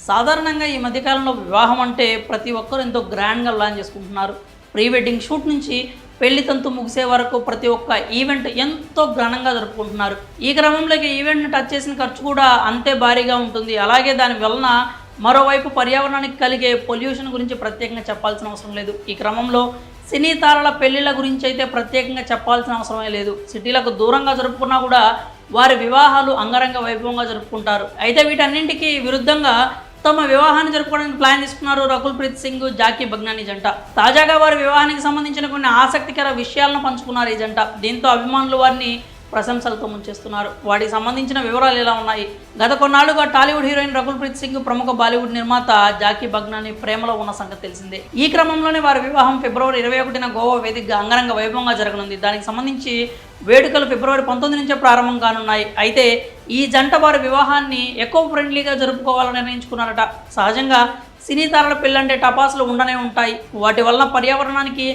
సాధారణంగా ఈ మధ్యకాలంలో వివాహం అంటే ప్రతి ఒక్కరు ఎంతో గ్రాండ్గా ప్లాన్ చేసుకుంటున్నారు. ప్రీ వెడ్డింగ్ షూట్ నుంచి పెళ్లి తంతు ముగిసే వరకు ప్రతి ఒక్క ఈవెంట్ ఎంతో ఘనంగా జరుపుకుంటున్నారు. ఈ క్రమంలోకి ఈవెంట్ని టచ్ చేసిన ఖర్చు కూడా అంతే భారీగా ఉంటుంది. అలాగే దాని వలన మరోవైపు పర్యావరణానికి కలిగే పొల్యూషన్ గురించి ప్రత్యేకంగా చెప్పాల్సిన అవసరం లేదు. ఈ క్రమంలో సినీ తారల పెళ్లిళ్ళ గురించి అయితే ప్రత్యేకంగా చెప్పాల్సిన అవసరమే లేదు. సిటీలకు దూరంగా జరుపుకున్నా కూడా వారి వివాహాలు అంగరంగ వైభవంగా జరుపుకుంటారు. అయితే వీటన్నింటికి విరుద్ధంగా తమ వివాహాన్ని జరుపుకోవడానికి ప్లాన్ తీసుకున్నారు రకుల్ ప్రీత్ సింగ్, జాకీ బగ్నానీ జంట. తాజాగా వారి వివాహానికి సంబంధించిన కొన్ని ఆసక్తికర విషయాలను పంచుకున్నారు ఈ జంట. దీంతో అభిమానులు వారిని ప్రశంసలతో ముంచేస్తున్నారు. వాటికి సంబంధించిన వివరాలు ఎలా ఉన్నాయి? గత కొన్నాళ్లుగా టాలీవుడ్ హీరోయిన్ రకుల్ ప్రీత్ సింగ్, ప్రముఖ బాలీవుడ్ నిర్మాత జాకీ బగ్నానీ ప్రేమలో ఉన్న సంగతి తెలిసిందే. ఈ క్రమంలోనే వారి వివాహం ఫిబ్రవరి 21న గోవా వేదికగా అంగరంగ వైభవంగా జరగనుంది. దానికి సంబంధించి వేడుకలు ఫిబ్రవరి 19 నుంచే ప్రారంభం కానున్నాయి. అయితే ఈ జంట వారి వివాహాన్ని ఎకో ఫ్రెండ్లీగా జరుపుకోవాలని నిర్ణయించుకున్నారట. సహజంగా సినీ తారల పెళ్ళంటే టపాసులు ఉండనే ఉంటాయి. వాటి వలన పర్యావరణానికి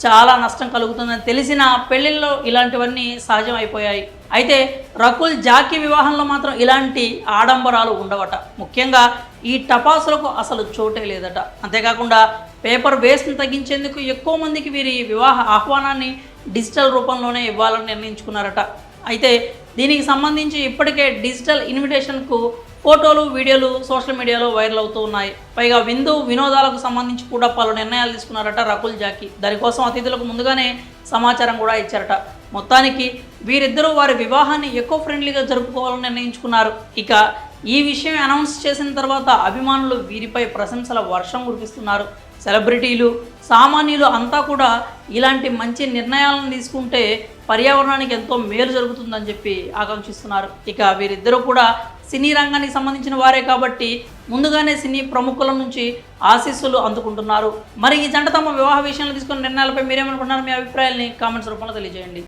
చాలా నష్టం కలుగుతుందని తెలిసిన పెళ్లిల్లో ఇలాంటివన్నీ సహజం అయిపోయాయి. అయితే రకుల్, జాకీ వివాహంలో మాత్రం ఇలాంటి ఆడంబరాలు ఉండవట. ముఖ్యంగా ఈ టపాసులకు అసలు చోటే లేదట. అంతేకాకుండా పేపర్ వేస్ట్ని తగ్గించేందుకు ఎక్కువ మందికి వీరి వివాహ ఆహ్వానాన్ని డిజిటల్ రూపంలోనే ఇవ్వాలని నిర్ణయించుకున్నారట. అయితే దీనికి సంబంధించి ఇప్పటికే డిజిటల్ ఇన్విటేషన్కు ఫోటోలు, వీడియోలు సోషల్ మీడియాలో వైరల్ అవుతూ ఉన్నాయి. పైగా విందు వినోదాలకు సంబంధించి కూడా పలు నిర్ణయాలు తీసుకున్నారట రకుల్, జాకీ. దానికోసం అతిథులకు ముందుగానే సమాచారం కూడా ఇచ్చారట. మొత్తానికి వీరిద్దరూ వారి వివాహాన్ని ఎకో ఫ్రెండ్లీగా జరుపుకోవాలని నిర్ణయించుకున్నారు. ఇక ఈ విషయం అనౌన్స్ చేసిన తర్వాత అభిమానులు వీరిపై ప్రశంసల వర్షం కురిపిస్తున్నారు. సెలబ్రిటీలు, సామాన్యులు అంతా కూడా ఇలాంటి మంచి నిర్ణయాలను తీసుకుంటే పర్యావరణానికి ఎంతో మేలు జరుగుతుందని చెప్పి ఆకాంక్షిస్తున్నారు. ఇక వీరిద్దరూ కూడా సినీ రంగానికి సంబంధించిన వారే కాబట్టి ముందుగానే సినీ ప్రముఖుల నుంచి ఆశీస్సులు అందుకుంటున్నారు. మరి ఈ జంట తమ వివాహ విషయంలో తీసుకున్న నిర్ణయాలపై మీరేమనుకుంటున్నారు? మీ అభిప్రాయాల్ని కామెంట్స్ రూపంలో తెలియజేయండి.